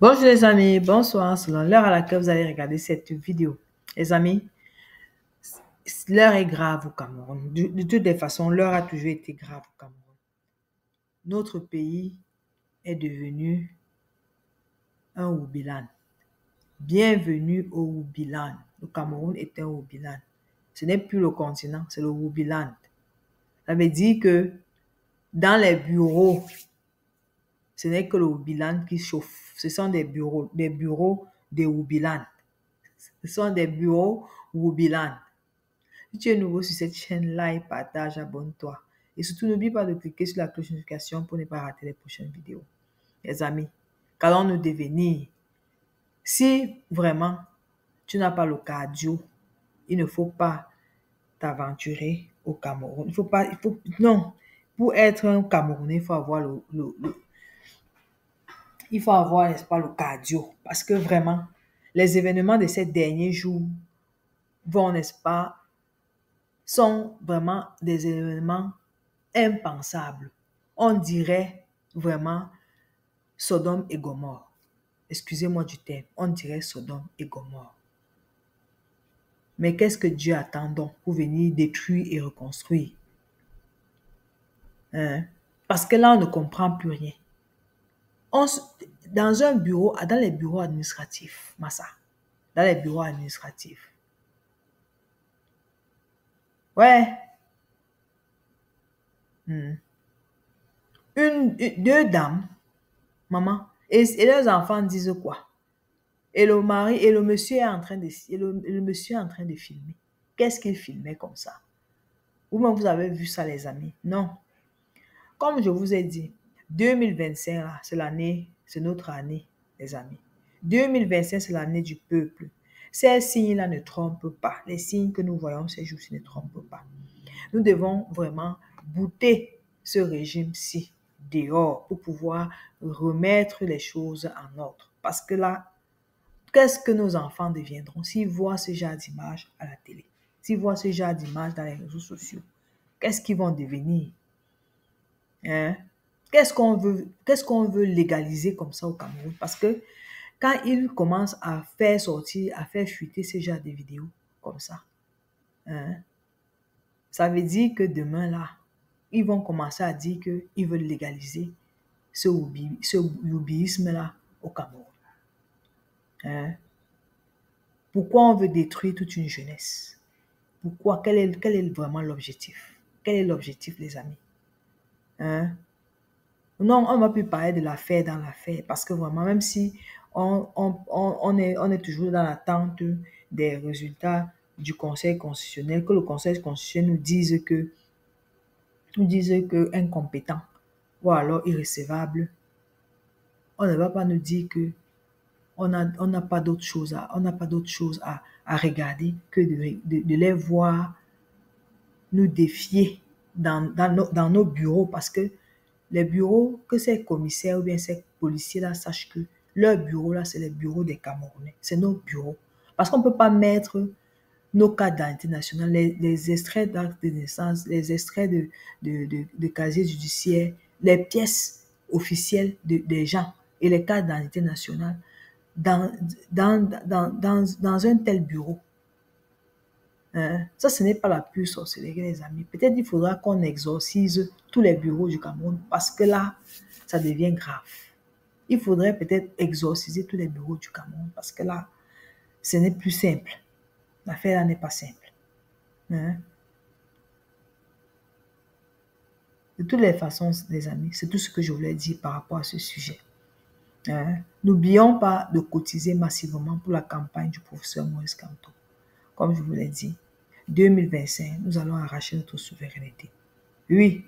Bonjour les amis, bonsoir, selon l'heure à laquelle vous allez regarder cette vidéo. Les amis, l'heure est grave au Cameroun. De toutes les façons, l'heure a toujours été grave au Cameroun. Notre pays est devenu un Oubilan. Bienvenue au Oubilan. Le Cameroun est un Oubilan. Ce n'est plus le continent, c'est le Oubilan. Ça veut dire que dans les bureaux, ce n'est que le Oubilan qui chauffe. Ce sont des bureaux de Oubilan. Ce sont des bureaux Oubilan. Si tu es nouveau sur cette chaîne, like, partage, abonne-toi. Et surtout, n'oublie pas de cliquer sur la cloche de notification pour ne pas rater les prochaines vidéos. Les amis, qu'allons-nous devenir? Si vraiment tu n'as pas le cardio, il ne faut pas t'aventurer au Cameroun. Non. Pour être un Camerounais, il faut avoir il faut avoir, n'est-ce pas, le cardio. Parce que vraiment, les événements de ces derniers jours vont, n'est-ce pas, sont vraiment des événements impensables. On dirait vraiment Sodome et Gomorrhe. Excusez-moi du terme, on dirait Sodome et Gomorrhe. Mais qu'est-ce que Dieu attend donc pour venir détruire et reconstruire? Parce que là, on ne comprend plus rien. Dans un bureau, dans les bureaux administratifs, Massa, dans les bureaux administratifs. Ouais. Deux dames, maman, et leurs enfants disent quoi? Et le mari et le monsieur est en train de filmer. Qu'est-ce qu'il filmait comme ça? Vous-même, vous avez vu ça, les amis? Non. Comme je vous ai dit, 2025, là, c'est notre année, les amis. 2025, c'est l'année du peuple. Ces signes-là ne trompent pas. Les signes que nous voyons ces jours-ci ne trompent pas. Nous devons vraiment bouter ce régime-ci dehors pour pouvoir remettre les choses en ordre. Parce que là, qu'est-ce que nos enfants deviendront s'ils voient ce genre d'image à la télé, s'ils voient ce genre d'image dans les réseaux sociaux? Qu'est-ce qu'ils vont devenir? Qu'est-ce qu'on veut légaliser comme ça au Cameroun? Parce que quand ils commencent à faire sortir, à faire fuiter ce genre de vidéos comme ça, ça veut dire que demain là, ils vont commencer à dire qu'ils veulent légaliser ce oubisme-là au Cameroun. Pourquoi on veut détruire toute une jeunesse? Pourquoi? Quel est vraiment l'objectif? Quel est l'objectif, les amis? Non, on va plus parler de l'affaire dans l'affaire, parce que vraiment, même si on est toujours dans l'attente des résultats du Conseil constitutionnel, que le Conseil constitutionnel nous dise que incompétent ou alors irrecevable, on ne va pas nous dire que on n'a pas d'autre chose à regarder que de les voir nous défier dans nos bureaux, parce que les bureaux, que ces commissaires ou bien ces policiers-là sachent que leur bureau là, c'est les bureaux des Camerounais, c'est nos bureaux. Parce qu'on ne peut pas mettre nos cartes d'identité nationale, les extraits d'actes de naissance, les extraits de casier judiciaire, les pièces officielles des gens et les cartes d'identité nationale dans un tel bureau. Ça, ce n'est pas la pure sorcellerie, les amis. Peut-être il faudra qu'on exorcise tous les bureaux du Cameroun, parce que là, ça devient grave. Il faudrait peut-être exorciser tous les bureaux du Cameroun, parce que là, ce n'est plus simple. L'affaire là n'est pas simple. De toutes les façons, les amis, c'est tout ce que je voulais dire par rapport à ce sujet. N'oublions pas de cotiser massivement pour la campagne du professeur Maurice Kamto. Comme je vous l'ai dit, 2025, nous allons arracher notre souveraineté. Oui,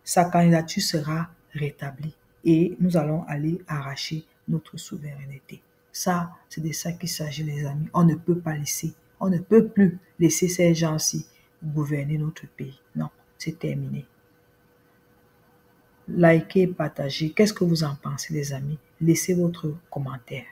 sa candidature sera rétablie et nous allons aller arracher notre souveraineté. Ça, c'est de ça qu'il s'agit, les amis. On ne peut pas laisser, on ne peut plus laisser ces gens-ci gouverner notre pays. Non, c'est terminé. Likez, partagez. Qu'est-ce que vous en pensez, les amis? Laissez votre commentaire.